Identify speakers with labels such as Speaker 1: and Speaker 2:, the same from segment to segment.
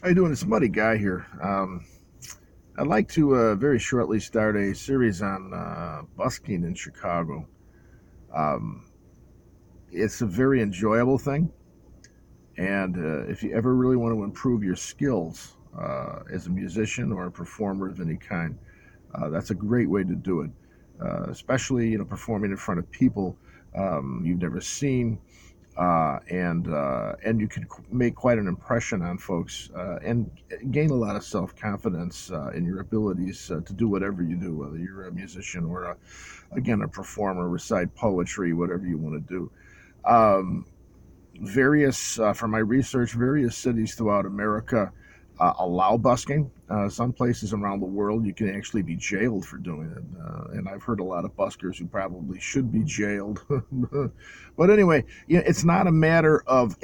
Speaker 1: How you doing? It's Muddy Guy here. I'd like to very shortly start a series on busking in Chicago. Um, it's a very enjoyable thing, and if you ever really want to improve your skills as a musician or a performer of any kind, that's a great way to do it. Especially performing in front of people you've never seen, and you can make quite an impression on folks and gain a lot of self confidence in your abilities to do whatever you do, whether you're a musician or again a performer, recite poetry, whatever you want to do. Um, various From my research, various cities throughout America allow busking. Some places around the world you can actually be jailed for doing it, and I've heard a lot of buskers who probably should be jailed. But anyway, it's not a matter of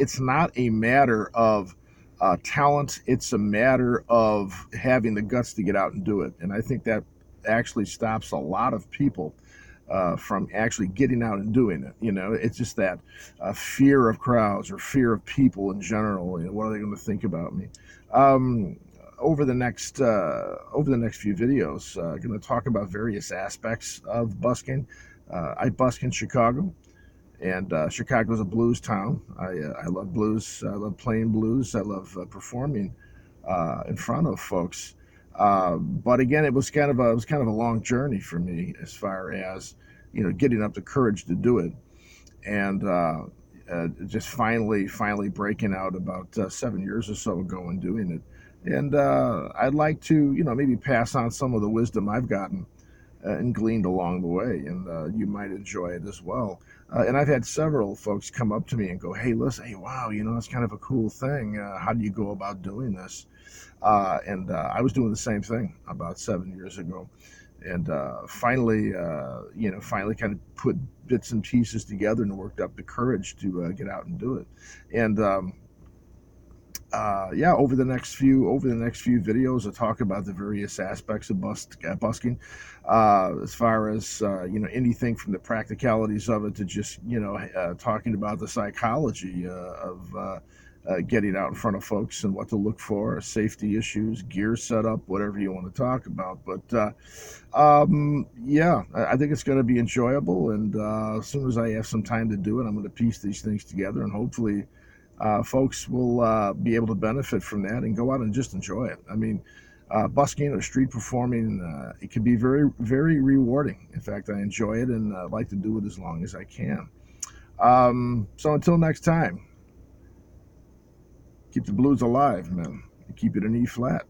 Speaker 1: talent. It's a matter of having the guts to get out and do it, and I think that actually stops a lot of people from actually getting out and doing it. It's just that fear of crowds or fear of people in general. What are they going to think about me? Um, over the next few videos, going to talk about various aspects of busking. I busk in Chicago, and Chicago's a blues town. I love blues. I love playing blues. I love performing in front of folks. But again, it was kind of a long journey for me as far as getting up the courage to do it, and just finally breaking out about 7 years or so ago and doing it. And I'd like to maybe pass on some of the wisdom I've gotten and gleaned along the way, and you might enjoy it as well. And I've had several folks come up to me and go, "Hey, listen, hey, wow, it's kind of a cool thing. How do you go about doing this?" And I was doing the same thing about 7 years ago, and finally kind of put bits and pieces together and worked up the courage to get out and do it. And yeah, over the next few videos, I'll talk about the various aspects of busking, as far as anything from the practicalities of it to just talking about the psychology of getting out in front of folks and what to look for, safety issues, gear setup, whatever you want to talk about. But yeah, I think it's going to be enjoyable, and as soon as I have some time to do it, I'm going to piece these things together, and hopefully folks will be able to benefit from that and go out and just enjoy it. I mean, busking or street performing, it can be very, very rewarding. In fact, I enjoy it and like to do it as long as I can. So until next time, keep the blues alive, man. Keep it in E flat.